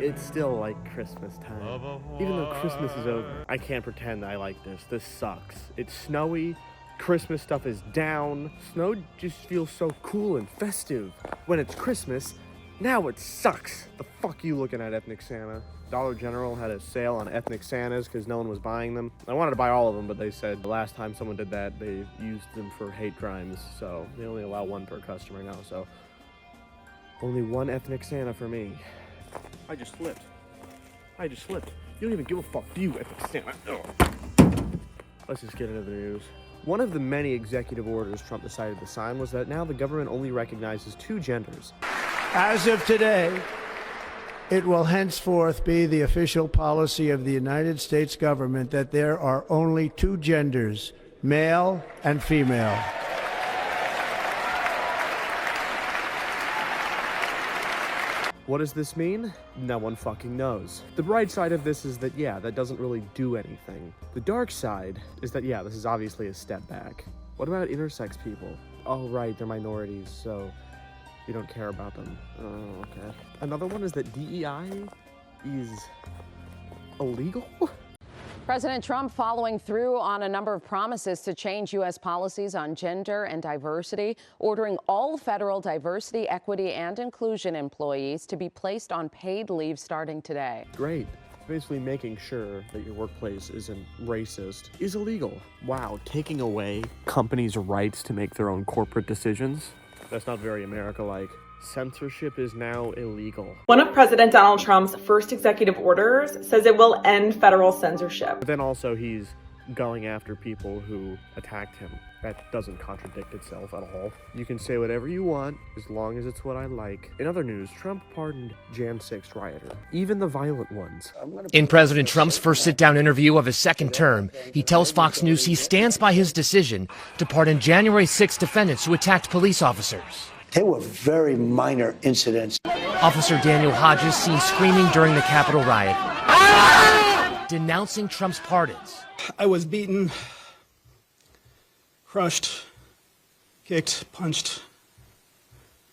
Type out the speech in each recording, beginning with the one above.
It's still like Christmas time. Even though Christmas is over, I can't pretend I like this. This sucks. It's snowy. Christmas stuff is down. Snow just feels so cool and festive. When it's Christmas, now it sucks. The fuck you looking at, Ethnic Santa? Dollar General had a sale on Ethnic Santas because no one was buying them. I wanted to buy all of them, but they said the last time someone did that, they used them for hate crimes. So they only allow one per customer now. So only one Ethnic Santa for me. I just slipped. You don't even give a fuck, do you, Ethnic Santa? Ugh. Let's just get into the news. One of the many executive orders Trump decided to sign was that now the government only recognizes 2 genders. As of today, it will henceforth be the official policy of the United States government that there are only 2 genders, male and female. What does this mean? No one fucking knows. The bright side of this is that, yeah, that doesn't really do anything. The dark side is that, yeah, this is obviously a step back. What about intersex people? Oh, right, they're minorities, so we don't care about them. Oh, okay. Another one is that DEI is illegal? President Trump following through on a number of promises to change U.S. policies on gender and diversity, ordering all federal diversity, equity, and inclusion employees to be placed on paid leave starting today. Great. Basically making sure that your workplace isn't racist is illegal. Wow, taking away companies' rights to make their own corporate decisions? That's not very America-like. Censorship is now illegal. One of President Donald Trump's first executive orders says it will end federal censorship. But then also he's going after people who attacked him. That doesn't contradict itself at all. You can say whatever you want, as long as it's what I like. In other news, Trump pardoned Jan 6 rioter, even the violent ones. In President Trump's first sit-down interview of his second term, he tells Fox News he stands by his decision to pardon January 6 defendants who attacked police officers. They were very minor incidents. Officer Daniel Hodges seen screaming during the Capitol riot, denouncing Trump's pardons. I was beaten, crushed, kicked, punched,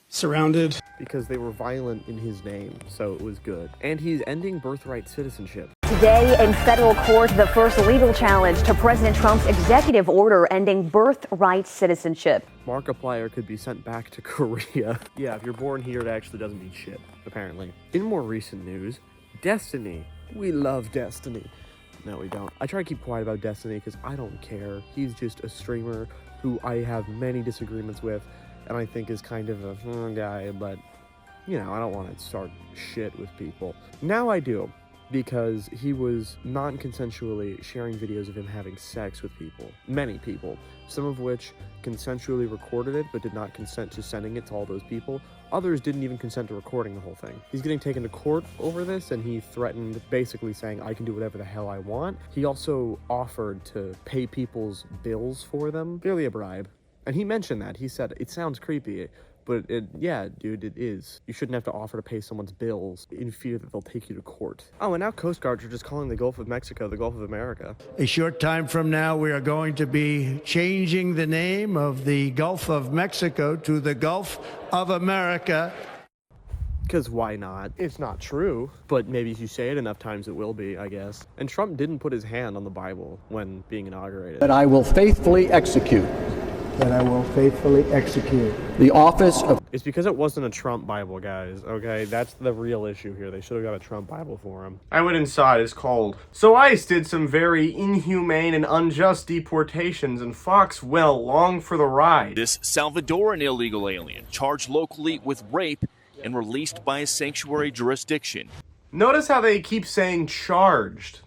surrounded. Because they were violent in his name, so it was good. And he's ending birthright citizenship. Today in federal court, the first legal challenge to President Trump's executive order ending birthright citizenship. Markiplier could be sent back to Korea. Yeah, if you're born here, it actually doesn't mean shit, apparently. In more recent news, Destiny. We love Destiny. No, we don't. I try to keep quiet about Destiny because I don't care. He's just a streamer who I have many disagreements with, and I think is kind of a guy, but, you know, I don't want to start shit with people. Now I do, because he was non-consensually sharing videos of him having sex with people. Many people. Some of which consensually recorded it, but did not consent to sending it to all those people. Others didn't even consent to recording the whole thing. He's getting taken to court over this, and he threatened, basically saying, I can do whatever the hell I want. He also offered to pay people's bills for them, clearly a bribe. And he mentioned that. He said, it sounds creepy, but yeah, dude, it is. You shouldn't have to offer to pay someone's bills in fear that they'll take you to court. Oh, and now Coast Guards are just calling the Gulf of Mexico the Gulf of America. A short time from now, we are going to be changing the name of the Gulf of Mexico to the Gulf of America. Because why not? It's not true, but maybe if you say it enough times, it will be, I guess. And Trump didn't put his hand on the Bible when being inaugurated. That I will faithfully execute. That I will faithfully execute. The office of... It's because it wasn't a Trump Bible, guys, okay? That's the real issue here. They should have got a Trump Bible for him. I went inside. It's cold. So ICE did some very inhumane and unjust deportations, and Fox, well, long for the ride. This Salvadoran illegal alien, charged locally with rape and released by a sanctuary jurisdiction. Notice how they keep saying charged.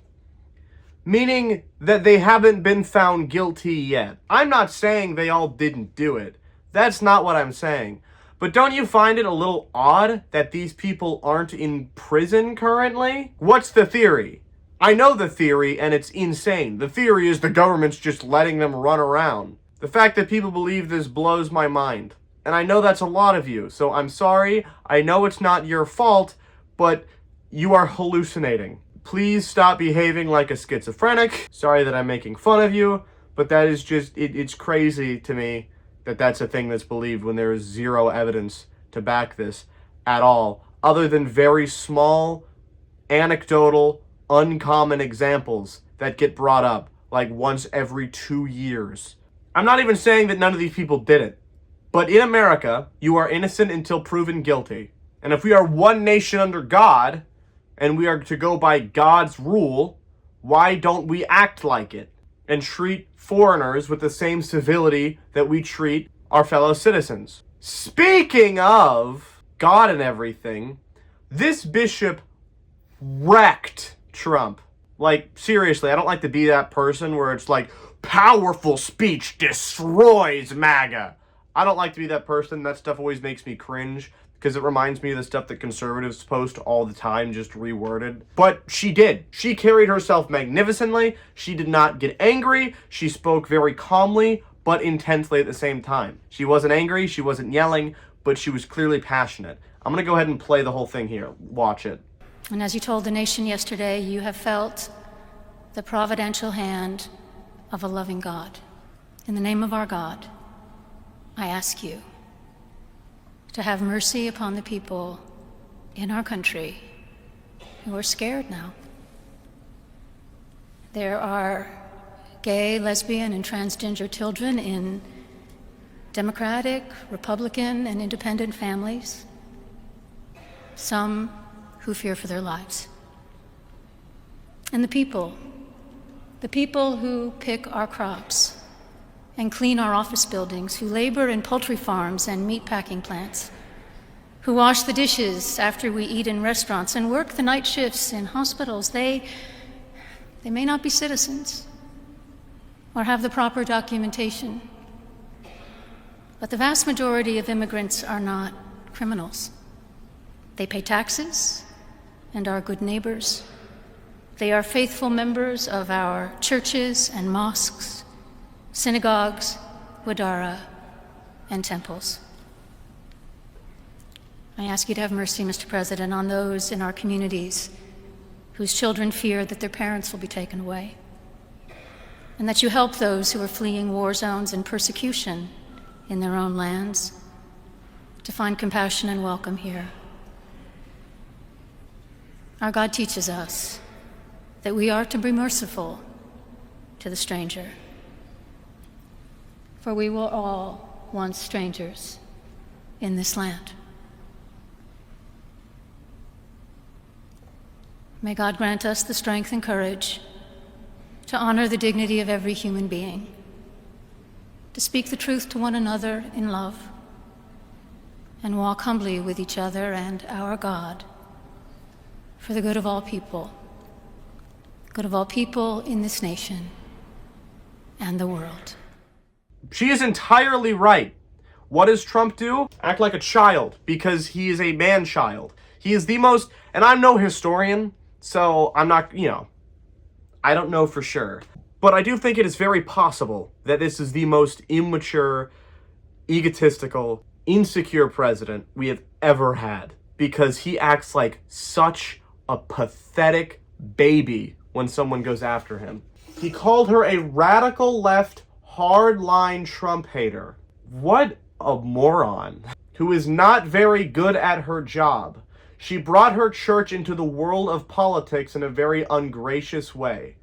Meaning that they haven't been found guilty yet. I'm not saying they all didn't do it. That's not what I'm saying. But don't you find it a little odd that these people aren't in prison currently? What's the theory? I know the theory, and it's insane. The theory is the government's just letting them run around. The fact that people believe this blows my mind. And I know that's a lot of you, so I'm sorry. I know it's not your fault, but you are hallucinating. Please stop behaving like a schizophrenic. Sorry that I'm making fun of you, but that is just, it's crazy to me that that's a thing that's believed when there is zero evidence to back this at all, other than very small anecdotal, uncommon examples that get brought up like once every 2 years. I'm not even saying that none of these people did it, but in America, you are innocent until proven guilty. And if we are one nation under God, and we are to go by God's rule, why don't we act like it and treat foreigners with the same civility that we treat our fellow citizens? Speaking of God and everything, this bishop wrecked Trump. Like, seriously, I don't like to be that person where it's like, powerful speech destroys MAGA. I don't like to be that person. That stuff always makes me cringe because it reminds me of the stuff that conservatives post all the time, just reworded. But she did. She carried herself magnificently. She did not get angry. She spoke very calmly, but intensely at the same time. She wasn't angry. She wasn't yelling, but she was clearly passionate. I'm going to go ahead and play the whole thing here. Watch it. And as you told the nation yesterday, you have felt the providential hand of a loving God. In the name of our God, I ask you to have mercy upon the people in our country who are scared now. There are gay, lesbian, and transgender children in Democratic, Republican, and independent families. Some who fear for their lives. And the people who pick our crops and clean our office buildings, who labor in poultry farms and meatpacking plants, who wash the dishes after we eat in restaurants and work the night shifts in hospitals, they may not be citizens or have the proper documentation, but the vast majority of immigrants are not criminals. They pay taxes and are good neighbors. They are faithful members of our churches and mosques, synagogues, wadara, and temples. I ask you to have mercy, Mr. President, on those in our communities whose children fear that their parents will be taken away, and that you help those who are fleeing war zones and persecution in their own lands to find compassion and welcome here. Our God teaches us that we are to be merciful to the stranger, for we were all once strangers in this land. May God grant us the strength and courage to honor the dignity of every human being, to speak the truth to one another in love, and walk humbly with each other and our God for the good of all people in this nation and the world. She is entirely right. What does Trump do? Act like a child, because he is a man-child. He is the most, and I'm no historian, so I'm not, I don't know for sure. But I do think it is very possible that this is the most immature, egotistical, insecure president we have ever had, because he acts like such a pathetic baby when someone goes after him. He called her a radical left, hardline Trump hater. What a moron. Who is not very good at her job. She brought her church into the world of politics in a very ungracious way.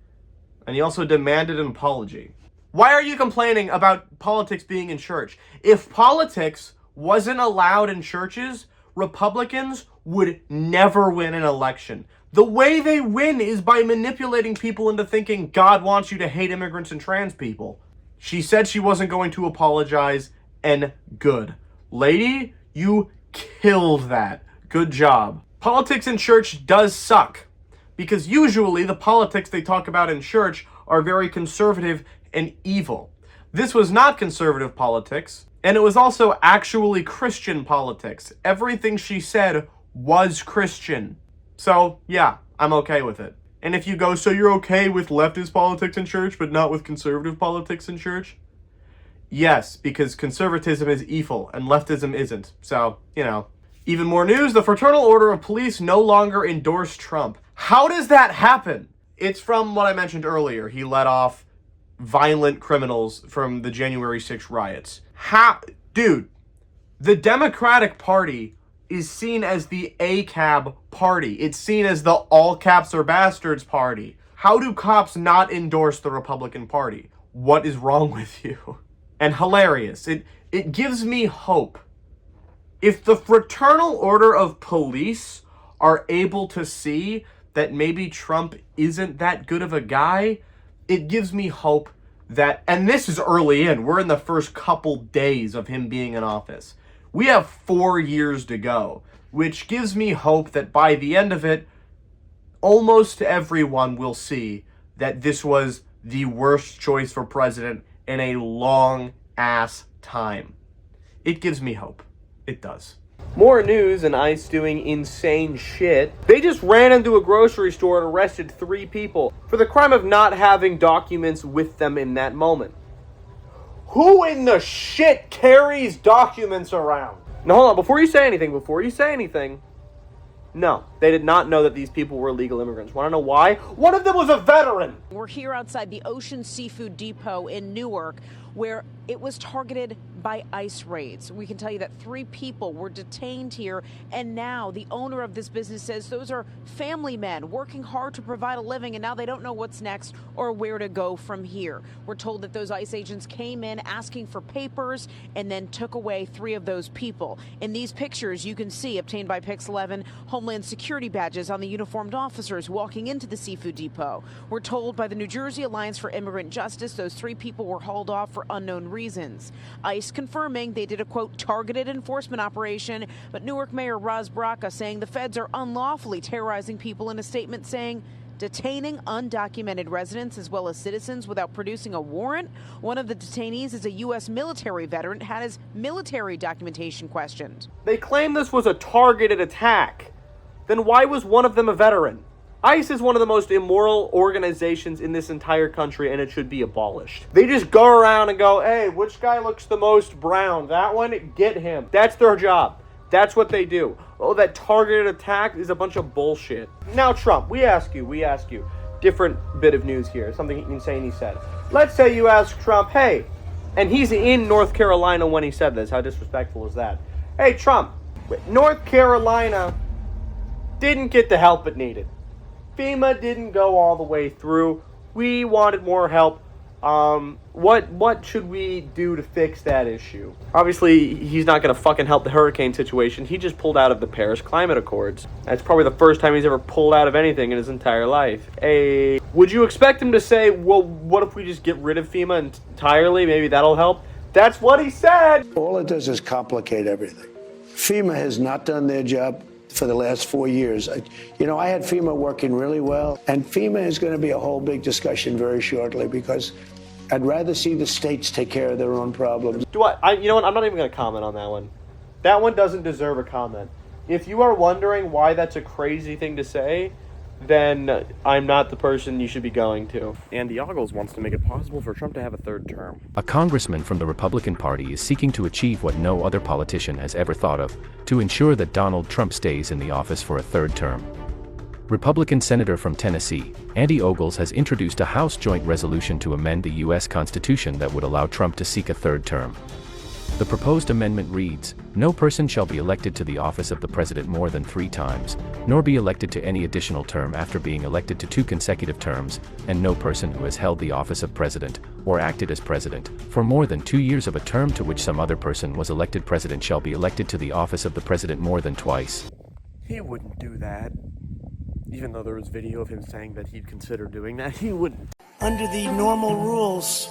And he also demanded an apology. Why are you complaining about politics being in church? If politics wasn't allowed in churches, Republicans would never win an election. The way they win is by manipulating people into thinking God wants you to hate immigrants and trans people. She said she wasn't going to apologize, and good. Lady, you killed that. Good job. Politics in church does suck, because usually the politics they talk about in church are very conservative and evil. This was not conservative politics, and it was also actually Christian politics. Everything she said was Christian. So, yeah, I'm okay with it. And if you go, so you're okay with leftist politics in church, but not with conservative politics in church? Yes, because conservatism is evil, and leftism isn't. So, Even more news, the Fraternal Order of Police no longer endorse Trump. How does that happen? It's from what I mentioned earlier. He let off violent criminals from the January 6th riots. Dude, the Democratic Party is seen as the ACAB party. It's seen as the all caps are bastards party. How do cops not endorse the Republican Party? What is wrong with you? And hilarious. It gives me hope. If the Fraternal Order of Police are able to see that maybe Trump isn't that good of a guy, it gives me hope that, and this is early in, we're in the first couple days of him being in office. We have 4 years to go, which gives me hope that by the end of it, almost everyone will see that this was the worst choice for president in a long-ass time. It gives me hope. It does. More news and ICE doing insane shit. They just ran into a grocery store and arrested 3 people for the crime of not having documents with them in that moment. Who in the shit carries documents around? Now hold on, before you say anything, no, they did not know that these people were illegal immigrants. Want to know why? One of them was a veteran. We're here outside the Ocean Seafood Depot in Newark, where it was targeted by ICE raids. We can tell you that 3 people were detained here, and now the owner of this business says those are family men working hard to provide a living, and now they don't know what's next or where to go from here. We're told that those ICE agents came in asking for papers and then took away 3 of those people. In these pictures, you can see, obtained by Pix 11, Homeland Security badges on the uniformed officers walking into the seafood depot. We're told by the New Jersey Alliance for Immigrant Justice those 3 people were hauled off for unknown reasons. ICE confirming they did a, quote, targeted enforcement operation, but Newark Mayor Raz Braca saying the feds are unlawfully terrorizing people in a statement saying detaining undocumented residents as well as citizens without producing a warrant. One of the detainees is a U.S. military veteran, had his military documentation questioned. They claim this was a targeted attack. Then why was one of them a veteran? ICE is one of the most immoral organizations in this entire country, and it should be abolished. They just go around and go, hey, which guy looks the most brown? That one? Get him. That's their job. That's what they do. Oh, that targeted attack is a bunch of bullshit. Now, Trump, we ask you, different bit of news here, something insane he said. Let's say you ask Trump, hey, and he's in North Carolina when he said this. How disrespectful is that? Hey, Trump, North Carolina didn't get the help it needed. FEMA didn't go all the way through. We wanted more help. What should we do to fix that issue? Obviously, he's not going to fucking help the hurricane situation. He just pulled out of the Paris Climate Accords. That's probably the first time he's ever pulled out of anything in his entire life. Would you expect him to say, well, what if we just get rid of FEMA entirely? Maybe that'll help? That's what he said. All it does is complicate everything. FEMA has not done their job for the last 4 years. I had FEMA working really well, and FEMA is going to be a whole big discussion very shortly because I'd rather see the states take care of their own problems. You know what? I'm not even going to comment on that one. That one doesn't deserve a comment. If you are wondering why that's a crazy thing to say, then I'm not the person you should be going to. Andy Ogles wants to make it possible for Trump to have a 3rd term. A congressman from the Republican Party is seeking to achieve what no other politician has ever thought of, to ensure that Donald Trump stays in the office for a 3rd term. Republican Senator from Tennessee, Andy Ogles, has introduced a House joint resolution to amend the U.S. Constitution that would allow Trump to seek a 3rd term. The proposed amendment reads, "No person shall be elected to the office of the president more than 3 times, nor be elected to any additional term after being elected to 2 consecutive terms, and no person who has held the office of president, or acted as president, for more than 2 years of a term to which some other person was elected president shall be elected to the office of the president more than twice." He wouldn't do that. Even though there was video of him saying that he'd consider doing that, he wouldn't. Under the normal rules,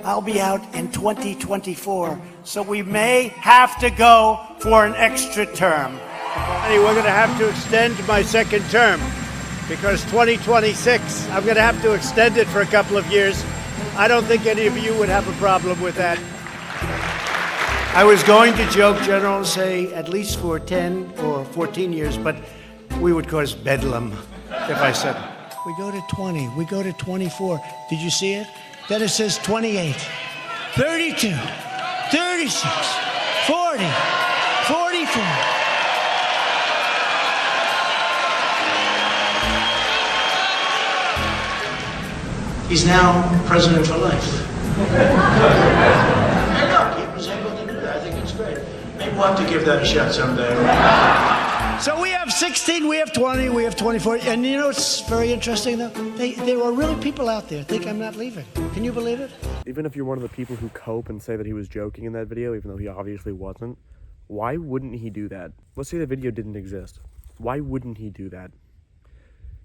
I'll be out in 2024, so we may have to go for an extra term. Hey, we're going to have to extend my 2nd term because 2026, I'm going to have to extend it for a couple of years. I don't think any of you would have a problem with that. I was going to joke, General, and say at least for 10 or 14 years, but we would cause bedlam if I said, we go to 20, we go to 24. Did you see it? Then it says 28, 32, 36, 40, 44. He's now president for life. Hey, look, he was able to do that. I think it's great. Maybe want to give that a shot someday. So we have 16, we have 20, we have 24. And you know what's very interesting, though? There are really people out there think I'm not leaving. Can you believe it? Even if you're one of the people who cope and say that he was joking in that video, even though he obviously wasn't, why wouldn't he do that? Let's say the video didn't exist. Why wouldn't he do that?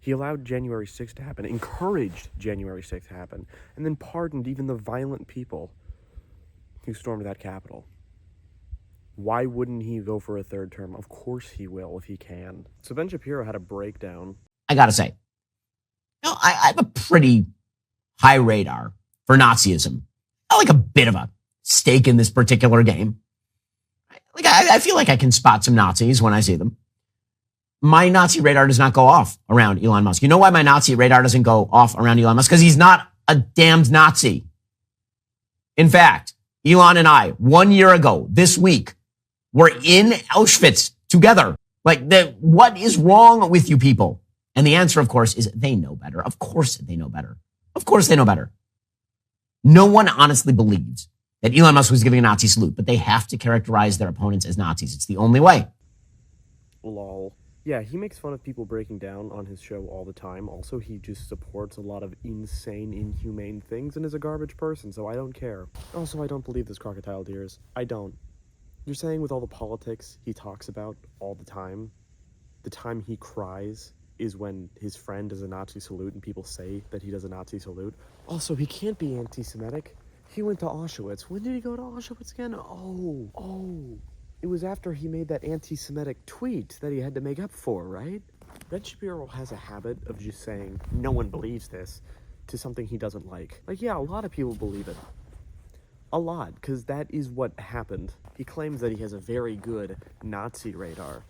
He allowed January 6th to happen, encouraged January 6th to happen, and then pardoned even the violent people who stormed that Capitol. Why wouldn't he go for a third term? Of course he will if he can. So Ben Shapiro had a breakdown. I gotta say, I have a pretty high radar for Nazism. I like a bit of a stake in this particular game. I feel like I can spot some Nazis when I see them. My Nazi radar does not go off around Elon Musk. You know why my Nazi radar doesn't go off around Elon Musk? Because he's not a damned Nazi. In fact, Elon and I, 1 year ago, this week, were in Auschwitz together. What is wrong with you people? And the answer, of course, is they know better. Of course they know better. Of course they know better. No one honestly believes that Elon Musk was giving a Nazi salute, but they have to characterize their opponents as Nazis. It's the only way. Lol. Yeah, he makes fun of people breaking down on his show all the time. Also, he just supports a lot of insane, inhumane things and is a garbage person, so I don't care. Also, I don't believe this crocodile tears. I don't. You're saying with all the politics he talks about all the time he cries is when his friend does a Nazi salute and people say that he does a Nazi salute. Also, he can't be anti-Semitic. He went to Auschwitz. When did he go to Auschwitz again? Oh. It was after he made that anti-Semitic tweet that he had to make up for, right? Ben Shapiro has a habit of just saying, no one believes this, to something he doesn't like. Yeah, a lot of people believe it. A lot, because that is what happened. He claims that he has a very good Nazi radar.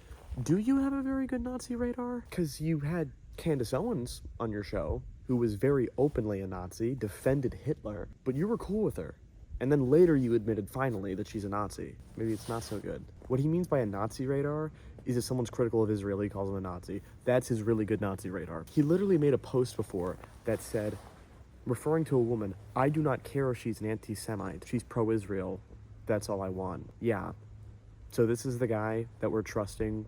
Do you have a very good Nazi radar? Because you had Candace Owens on your show, who was very openly a Nazi, defended Hitler, but you were cool with her. And then later you admitted finally that she's a Nazi. Maybe it's not so good. What he means by a Nazi radar is if someone's critical of Israel, he calls him a Nazi. That's his really good Nazi radar. He literally made a post before that said, referring to a woman, I do not care if she's an anti-Semite. She's pro-Israel. That's all I want. Yeah. So this is the guy that we're trusting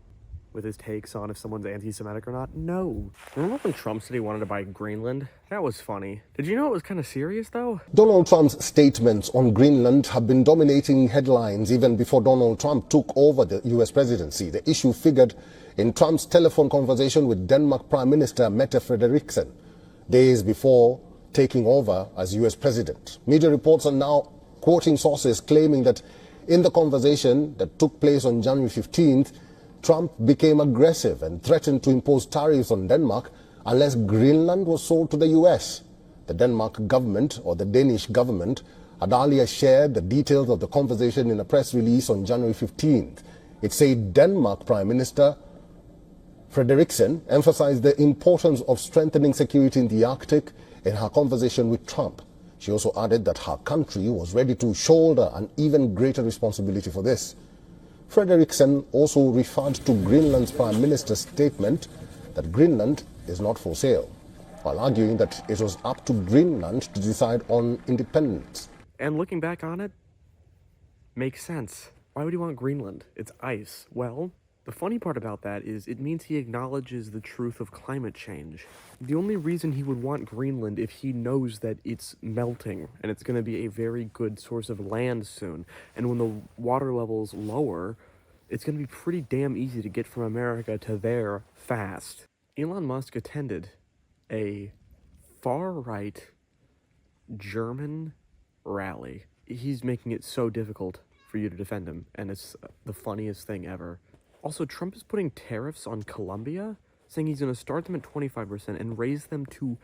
with his takes on if someone's anti-Semitic or not? No. Remember when Trump said he wanted to buy Greenland? That was funny. Did you know it was kind of serious, though? Donald Trump's statements on Greenland have been dominating headlines even before Donald Trump took over the U.S. presidency. The issue figured in Trump's telephone conversation with Denmark Prime Minister Mette Frederiksen, days before taking over as U.S. president. Media reports are now quoting sources claiming that in the conversation that took place on January 15th, Trump became aggressive and threatened to impose tariffs on Denmark unless Greenland was sold to the U.S. The Denmark government, or the Danish government, had earlier shared the details of the conversation in a press release on January 15th. It said Denmark Prime Minister Frederiksen emphasized the importance of strengthening security in the Arctic in her conversation with Trump. She also added that her country was ready to shoulder an even greater responsibility for this. Frederiksen also referred to Greenland's Prime Minister's statement that Greenland is not for sale, while arguing that it was up to Greenland to decide on independence. And looking back on it, makes sense. Why would he want Greenland? It's ice. Well, the funny part about that is it means he acknowledges the truth of climate change. The only reason he would want Greenland if he knows that it's melting and it's going to be a very good source of land soon. And when the water level's lower, it's going to be pretty damn easy to get from America to there fast. Elon Musk attended a far-right German rally. He's making it so difficult for you to defend him, and it's the funniest thing ever. Also, Trump is putting tariffs on Colombia, saying he's going to start them at 25% and raise them to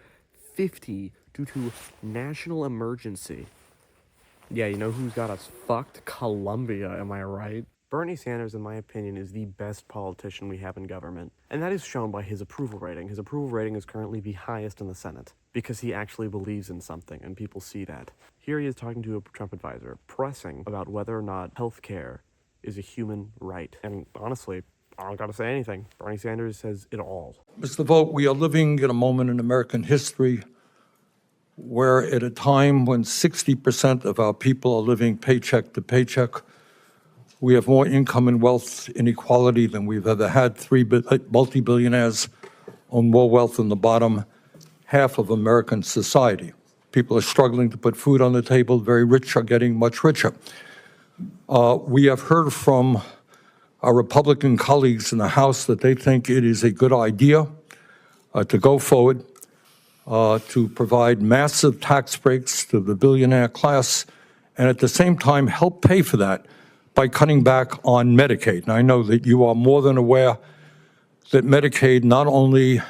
50% due to national emergency. Yeah, you know who's got us fucked? Colombia, am I right? Bernie Sanders, in my opinion, is the best politician we have in government. And that is shown by his approval rating. His approval rating is currently the highest in the Senate because he actually believes in something, and people see that. Here he is talking to a Trump advisor, pressing about whether or not healthcare is a human right. And honestly, I don't gotta say anything. Bernie Sanders says it all. Mr. Vogt, we are living in a moment in American history where at a time when 60% of our people are living paycheck to paycheck, We have more income and wealth inequality than we've ever had. Multi-billionaires own more wealth than the bottom half of American society. People are struggling to put food on the table. Very rich are getting much richer. We have heard from our Republican colleagues in the House that they think it is a good idea to go forward to provide massive tax breaks to the billionaire class and at the same time help pay for that by cutting back on Medicaid. And I know that you are more than aware that Medicaid not only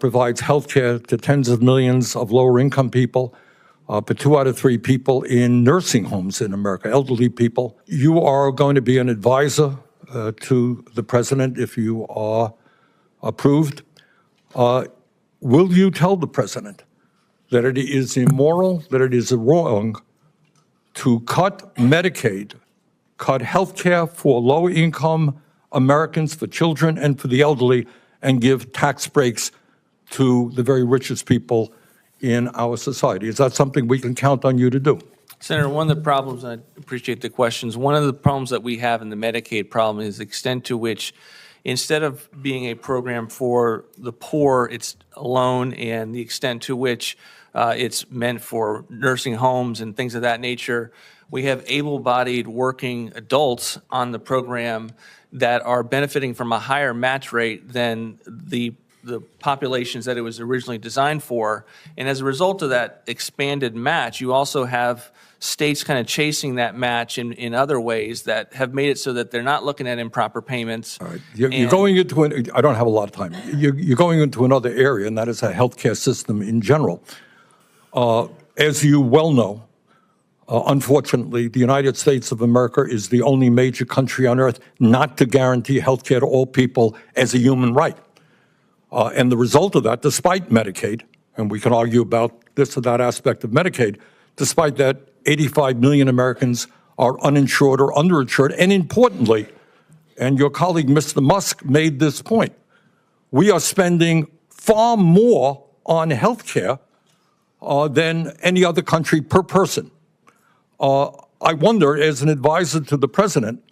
provides health care to tens of millions of lower income people, but 2 out of 3 people in nursing homes in America, elderly people. You are going to be an advisor to the president if you are approved. Will you tell the president that it is immoral, that it is wrong to cut Medicaid, cut health care for low-income Americans, for children, and for the elderly, and give tax breaks to the very richest people in our society? Is that something we can count on you to do? Senator, one of the problems, and I appreciate the questions, one of the problems that we have in the Medicaid problem is the extent to which, instead of being a program for the poor, it's alone, and the extent to which it's meant for nursing homes and things of that nature. We have able-bodied working adults on the program that are benefiting from a higher match rate than the populations that it was originally designed for. And as a result of that expanded match, you also have states kind of chasing that match in other ways that have made it so that they're not looking at improper payments. All right. You're going into I don't have a lot of time. You're going into another area, and that is a healthcare system in general. As you well know, unfortunately, the United States of America is the only major country on earth not to guarantee health care to all people as a human right. And the result of that, despite Medicaid, and we can argue about this or that aspect of Medicaid, despite that, 85 million Americans are uninsured or underinsured. And importantly, and your colleague, Mr. Musk, made this point, we are spending far more on health care than any other country per person. I wonder, as an advisor to the president,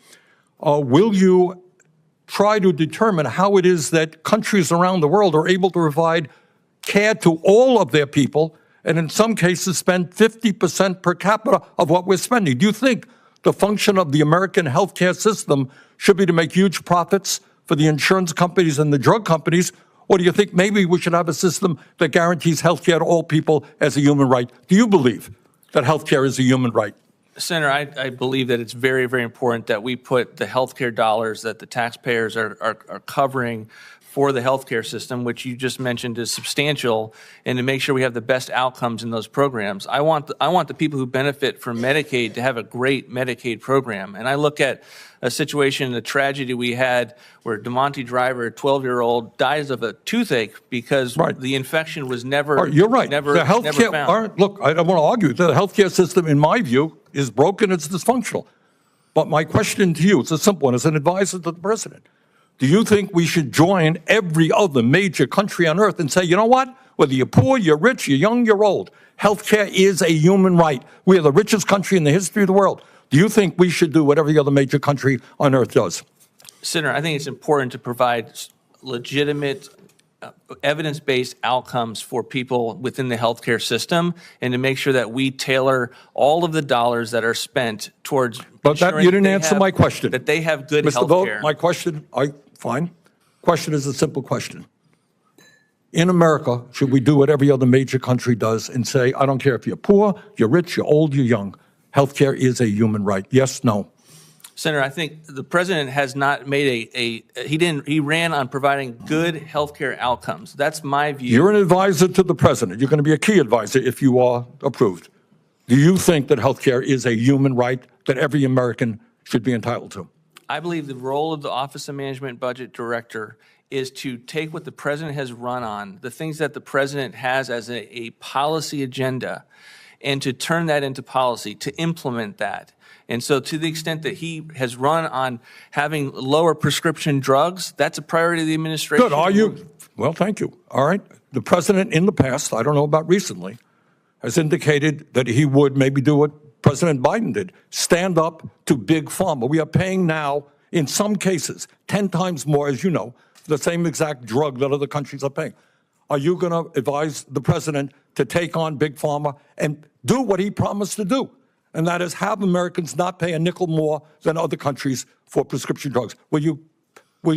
will you try to determine how it is that countries around the world are able to provide care to all of their people, and in some cases spend 50% per capita of what we're spending? Do you think the function of the American healthcare system should be to make huge profits for the insurance companies and the drug companies, or do you think maybe we should have a system that guarantees healthcare to all people as a human right? Do you believe that healthcare is a human right? Senator, I believe that it's very, very important that we put the healthcare dollars that the taxpayers are covering for the healthcare system, which you just mentioned is substantial, and to make sure we have the best outcomes in those programs. I want the people who benefit from Medicaid to have a great Medicaid program. And I look at a situation, a tragedy we had where DeMonte Driver, a 12-year-old, dies of a toothache because the infection was never You're right. Never, the healthcare, never found. Look, I don't want to argue. The healthcare system, in my view, is broken. It's dysfunctional. But my question to you, it's a simple one, as an advisor to the president. Do you think we should join every other major country on earth and say, you know what? Whether you're poor, you're rich, you're young, you're old, healthcare is a human right. We are the richest country in the history of the world. Do you think we should do what every other major country on earth does? Senator, I think it's important to provide legitimate, evidence-based outcomes for people within the healthcare system, and to make sure that we tailor all of the dollars that are spent towards. But that, you didn't answer my question. That they have good Mr. health Vogt, care. my question, fine. Question is a simple question. In America, should we do what every other major country does and say, I don't care if you're poor, you're rich, you're old, you're young, healthcare is a human right? Yes, no? Senator, I think the president has not made he ran on providing good healthcare outcomes. That's my view. You're an advisor to the president. You're going to be a key advisor if you are approved. Do you think that healthcare is a human right that every American should be entitled to? I believe the role of the Office of Management Budget Director is to take what the president has run on, the things that the president has as a policy agenda, and to turn that into policy, to implement that. And so to the extent that he has run on having lower prescription drugs, that's a priority of the administration. Good. Are you? Well, thank you. All right. The president in the past, I don't know about recently, has indicated that he would maybe do what President Biden did, stand up to Big Pharma. We are paying now, in some cases, 10 times more, as you know, for the same exact drug that other countries are paying. Are you going to advise the president to take on Big Pharma and do what he promised to do? And that is have Americans not pay a nickel more than other countries for prescription drugs. Will you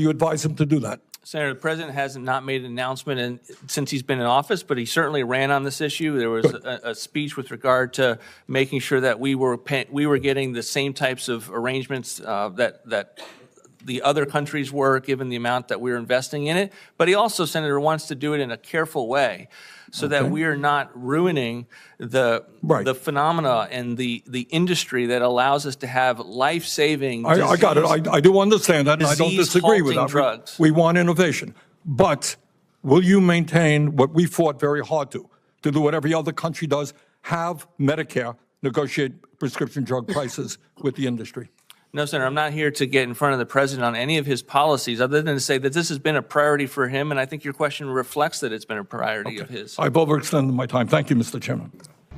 advise him to do that? Senator, the president has not made an announcement since he's been in office, but he certainly ran on this issue. There was a speech with regard to making sure that we were getting the same types of arrangements that the other countries were, given the amount that we're investing in it. But he also, Senator, wants to do it in a careful way so that we are not ruining the phenomena and the industry that allows us to have life-saving I got it. I do understand that, and I don't disagree with that. Drugs. We want innovation. But will you maintain what we fought very hard to do what every other country does, have Medicare negotiate prescription drug prices with the industry? No, Senator, I'm not here to get in front of the president on any of his policies other than to say that this has been a priority for him, and I think your question reflects that it's been a priority of his. I've overextended my time. Thank you, Mr. Chairman.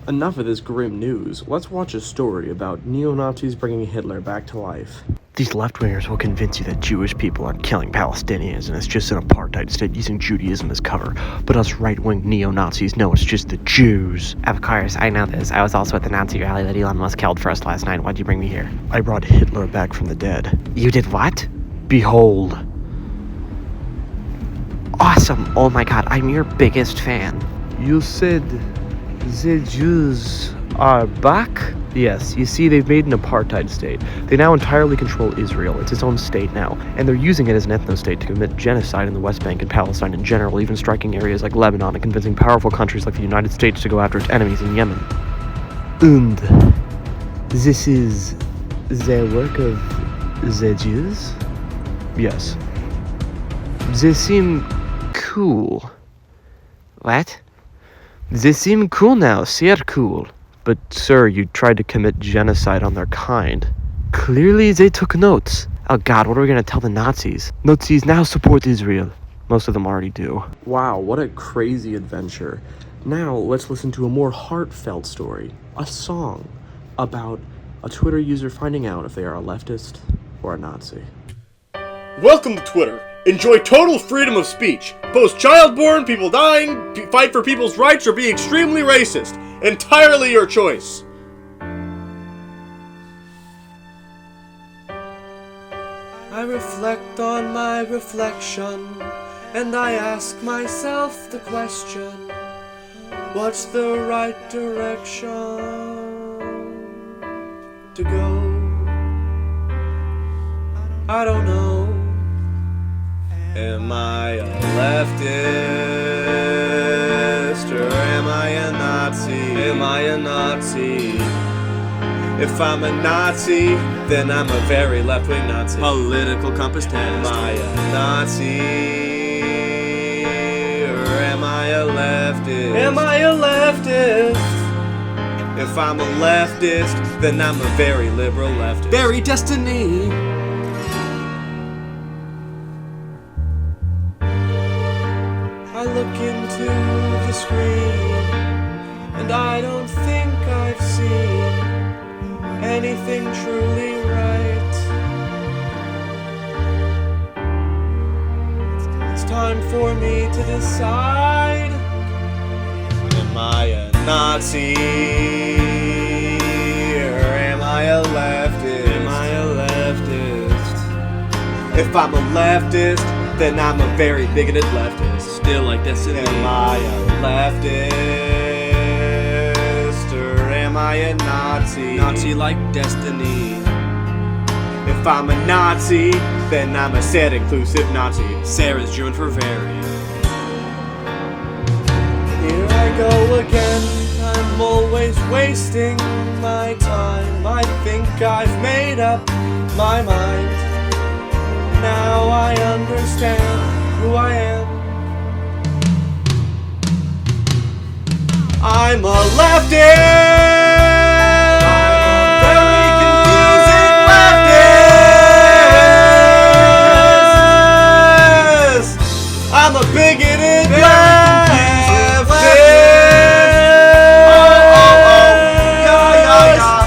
Enough of this grim news. Let's watch a story about neo-Nazis bringing Hitler back to life. These left-wingers will convince you that Jewish people aren't killing Palestinians and it's just an apartheid state using Judaism as cover. But us right-wing neo-Nazis know it's just the Jews. Of course, I know this. I was also at the Nazi rally that Elon Musk held for us last night. Why'd you bring me here? I brought Hitler back from the dead. You did what? Behold. Awesome. Oh my god, I'm your biggest fan. You said the Jews are back? Yes, you see, they've made an apartheid state. They now entirely control Israel. It's its own state now, and they're using it as an ethno-state to commit genocide in the West Bank and Palestine in general, even striking areas like Lebanon and convincing powerful countries like the United States to go after its enemies in Yemen. And this is the work of the Jews? Yes. They seem cool. What? They seem cool now, sehr cool. But, sir, you tried to commit genocide on their kind. Clearly, they took notes. Oh god, what are we gonna tell the Nazis? Nazis now support Israel. Most of them already do. Wow, what a crazy adventure. Now, let's listen to a more heartfelt story. A song about a Twitter user finding out if they are a leftist or a Nazi. Welcome to Twitter. Enjoy total freedom of speech. Post child-born, people dying, fight for people's rights, or be extremely racist. Entirely your choice. I reflect on my reflection, and I ask myself the question, what's the right direction to go? I don't know. Am I a leftist or am I a Nazi? Am I a Nazi? If I'm a Nazi, then I'm a very left-wing Nazi. Political compass test. Am I a Nazi or am I a leftist? Am I a leftist? If I'm a leftist, then I'm a very liberal leftist. Very destiny. I look into the screen, and I don't think I've seen anything truly right. It's time for me to decide. Am I a Nazi? Or am I a leftist? Am I a leftist? If I'm a leftist, then I'm a very bigoted leftist. Still like destiny. Am I a leftist or am I a Nazi? Nazi like destiny. If I'm a Nazi, then I'm a sad inclusive Nazi. Sarah's June for very. Here I go again. I'm always wasting my time. I think I've made up my mind. Now I understand who I am. I'm a leftist. I'm a very confusing leftist. I'm a bigoted leftist. Oh, yeah.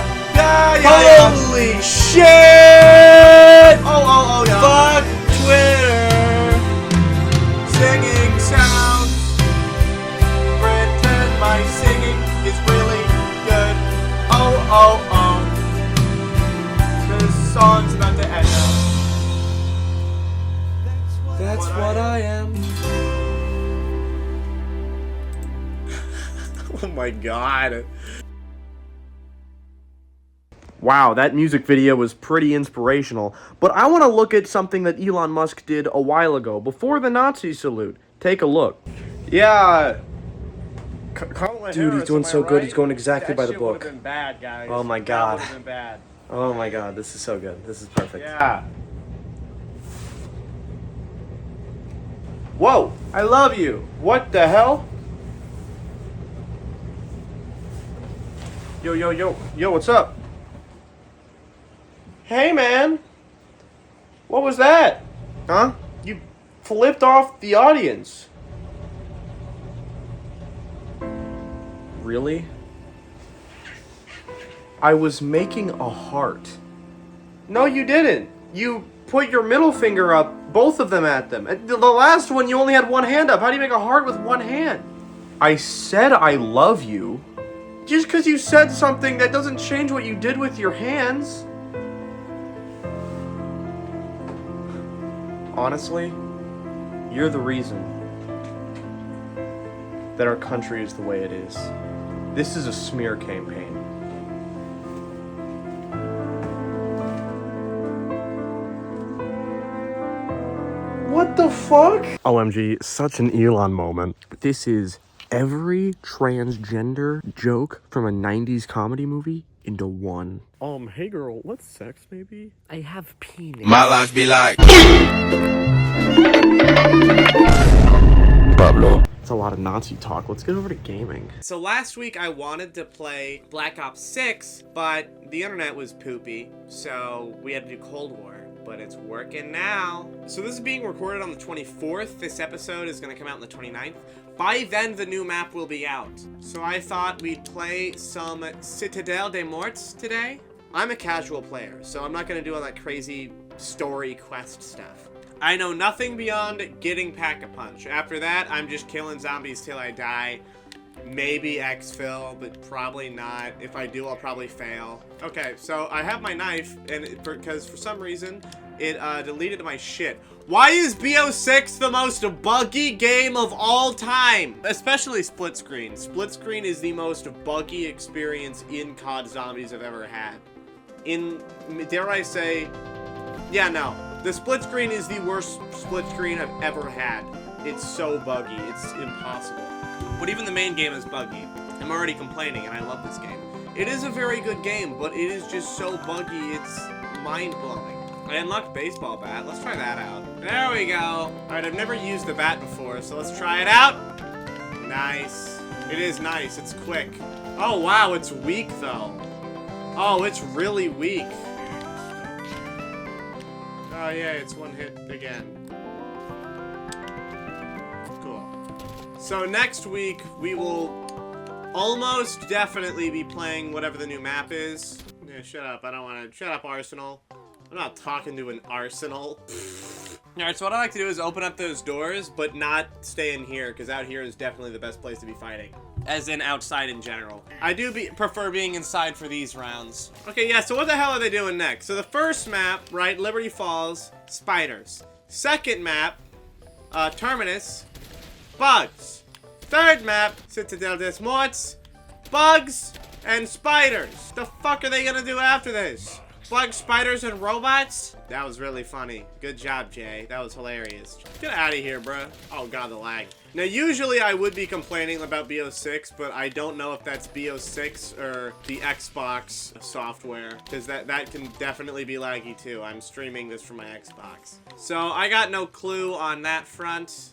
That's what I am. Oh my god. Wow, that music video was pretty inspirational, but I want to look at something that Elon Musk did a while ago, before the Nazi salute. Take a look. Yeah. Dude, he's doing so good. He's going exactly by the book. Been bad, guys. Oh my god. That been bad. Oh my god, this is so good. This is perfect. Yeah. Whoa, I love you. What the hell? Yo, yo, yo. Yo, what's up? Hey, man. What was that? Huh? You flipped off the audience. Really? I was making a heart. No, you didn't. You put your middle finger up, both of them at them. The last one, you only had one hand up. How do you make a heart with one hand? I said I love you. Just because you said something, that doesn't change what you did with your hands. Honestly, you're the reason that our country is the way it is. This is a smear campaign. What the fuck? OMG, such an Elon moment. This is every transgender joke from a 90s comedy movie into one. Hey girl, let's sex maybe? I have penis. My life be like Pablo. It's a lot of Nazi talk. Let's get over to gaming. So last week I wanted to play Black Ops 6, but the internet was poopy, so we had to do Cold War. But it's working now. So this is being recorded on the 24th. This episode is going to come out on the 29th. By then, the new map will be out. So I thought we'd play some Citadel des Morts today. I'm a casual player, so I'm not going to do all that crazy story quest stuff. I know nothing beyond getting Pack-a-Punch. After that, I'm just killing zombies till I die. Maybe exfil, but probably not. If I do, I'll probably fail. Okay, so I have my knife, and because for some reason, it deleted my shit. Why is BO6 the most buggy game of all time? Especially split screen. Split screen is the most buggy experience in COD Zombies I've ever had. Dare I say, yeah, no. The split screen is the worst split screen I've ever had. It's so buggy, it's impossible. But even the main game is buggy. I'm already complaining, and I love this game. It is a very good game, but it is just so buggy, it's mind-blowing. I unlocked baseball bat. Let's try that out. There we go. Alright, I've never used the bat before, so let's try it out. Nice. It is nice. It's quick. Oh, wow, it's weak, though. Oh, it's really weak. Oh, yeah, it's one hit again. So next week, we will almost definitely be playing whatever the new map is. Yeah, shut up. I don't want to. Shut up, Arsenal. I'm not talking to an Arsenal. Alright, so what I like to do is open up those doors, but not stay in here, because out here is definitely the best place to be fighting. As in outside in general. I do prefer being inside for these rounds. Okay, yeah, so what the hell are they doing next? So the first map, right, Liberty Falls, spiders. Second map, Terminus, bugs. Third map, Citadel des Morts, bugs and spiders. The fuck are they gonna do after this? Bugs, spiders, and robots? That was really funny. Good job, Jay. That was hilarious. Get out of here, bruh. Oh god, the lag. Now, usually I would be complaining about BO6, but I don't know if that's BO6 or the Xbox software, because that can definitely be laggy too. I'm streaming this from my Xbox. So I got no clue on that front.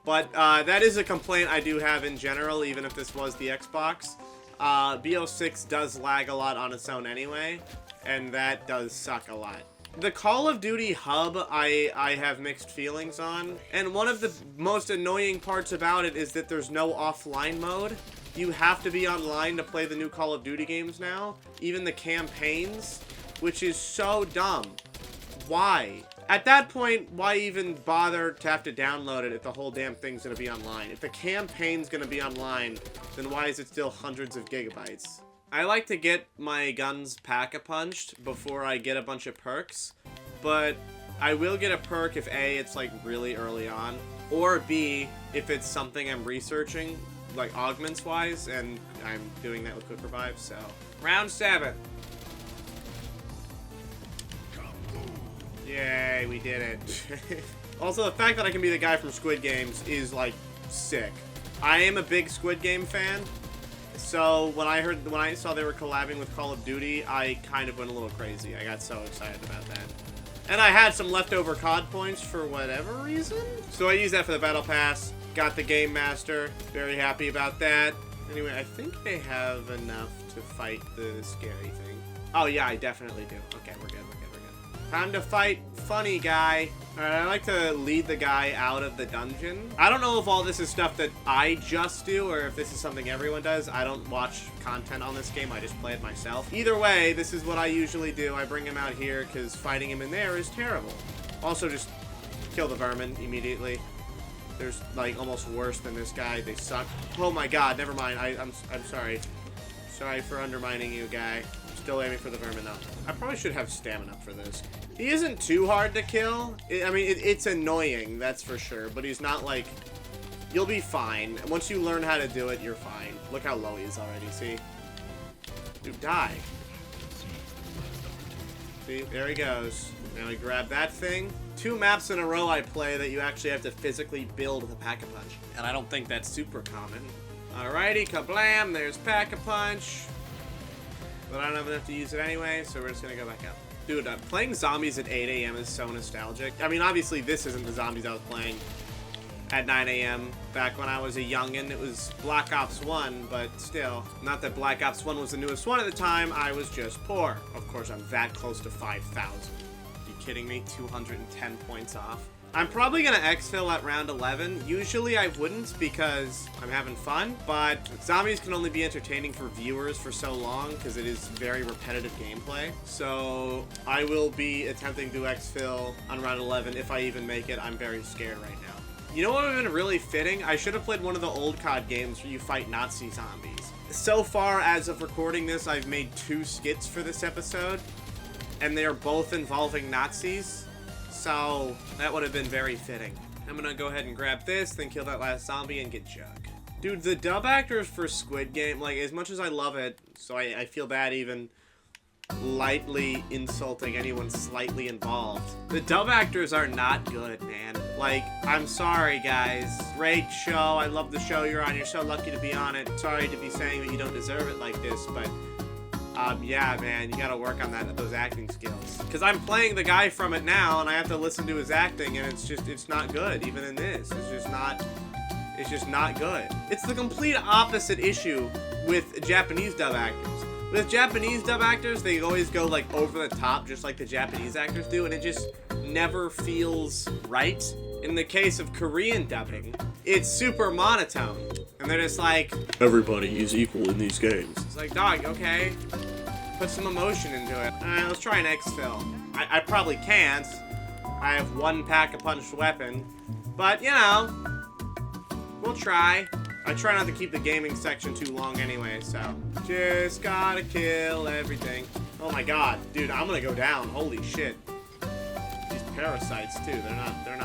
But that is a complaint I do have in general, even if this was the Xbox. BO6 does lag a lot on its own anyway, and that does suck a lot. The Call of Duty hub, I have mixed feelings on, and one of the most annoying parts about it is that there's no offline mode. You have to be online to play the new Call of Duty games now, even the campaigns, which is so dumb. Why? At that point, why even bother to have to download it if the whole damn thing's gonna be online? If the campaign's gonna be online, then why is it still hundreds of gigabytes? I like to get my guns pack-a-punched before I get a bunch of perks, but I will get a perk if A, it's like really early on, or B, if it's something I'm researching, like augments wise, and I'm doing that with Quick Revive. So round 7. Yay, we did it. Also, the fact that I can be the guy from Squid Games is like sick. I am a big Squid Game fan, so when I saw they were collabing with Call of Duty, I kind of went a little crazy. I got so excited about that. And I had some leftover COD points for whatever reason. So I used that for the Battle Pass. Got the Game Master. Very happy about that. Anyway, I think they have enough to fight the scary thing. Oh yeah, I definitely do. Okay, we're good. Time to fight funny guy. Alright, I like to lead the guy out of the dungeon. I don't know if all this is stuff that I just do or if this is something everyone does. I don't watch content on this game. I just play it myself. Either way, this is what I usually do. I bring him out here because fighting him in there is terrible. Also, just kill the vermin immediately. There's like almost worse than this guy. They suck. Oh my god, never mind. I'm sorry. Sorry for undermining you, guy. Still aiming for the vermin though. I probably should have stamina for this. He isn't too hard to kill. It's annoying, that's for sure. But he's not like... You'll be fine. Once you learn how to do it, you're fine. Look how low he is already, see? Dude, die. See, there he goes. Now we grab that thing. 2 maps in a row I play that you actually have to physically build with a Pack-a-Punch. And I don't think that's super common. Alrighty, kablam, there's Pack-a-Punch. But I don't have enough to use it anyway, so we're just gonna go back out. Dude, playing zombies at 8 a.m. is so nostalgic. I mean, obviously, this isn't the zombies I was playing at 9 a.m. back when I was a youngin'. It was Black Ops 1, but still. Not that Black Ops 1 was the newest one at the time, I was just poor. Of course, I'm that close to 5,000. Are you kidding me? 210 points off. I'm probably gonna exfil at round 11. Usually I wouldn't because I'm having fun, but zombies can only be entertaining for viewers for so long because it is very repetitive gameplay. So I will be attempting to exfil on round 11 if I even make it. I'm very scared right now. You know what would have been really fitting? I should have played one of the old COD games where you fight Nazi zombies. So far as of recording this, I've made 2 skits for this episode, and they are both involving Nazis. So that would have been very fitting. I'm gonna go ahead and grab this, then kill that last zombie and get Jug. Dude, the dub actors for Squid Game, like, as much as I love it, so I feel bad even lightly insulting anyone slightly involved. The dub actors are not good, man. Like, I'm sorry, guys. Great show. I love the show you're on. You're so lucky to be on it. Sorry to be saying that you don't deserve it like this, but... yeah, man, you gotta work on those acting skills. Because I'm playing the guy from it now, and I have to listen to his acting, and it's not good, even in this. It's just not good. It's the complete opposite issue with Japanese dub actors. With Japanese dub actors, they always go, like, over the top, just like the Japanese actors do, and it just never feels right. In the case of Korean dubbing, it's super monotone. And they're just like, everybody is equal in these games. It's like, dog, okay. Put some emotion into it. Alright, let's try an exfil. I probably can't. I have 1 Pack-a-Punch weapon. But, you know, we'll try. I try not to keep the gaming section too long anyway, so. Just gotta kill everything. Oh my god, dude, I'm gonna go down. Holy shit. These parasites, too, they're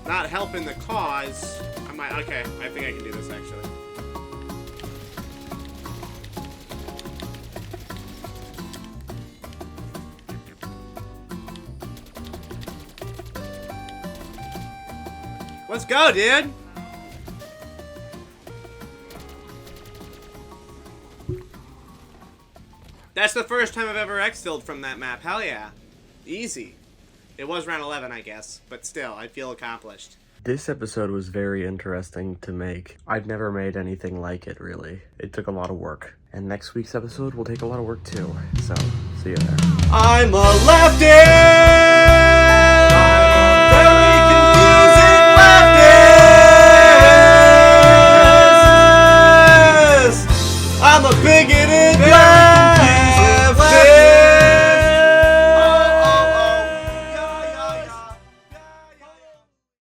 not helping the cause. Okay, I think I can do this, actually. Let's go, dude! That's the first time I've ever exfilled from that map. Hell yeah. Easy. It was round 11, I guess, but still, I feel accomplished. This episode was very interesting to make. I've never made anything like it, really. It took a lot of work. And next week's episode will take a lot of work, too. So, see you there. I'm a leftist!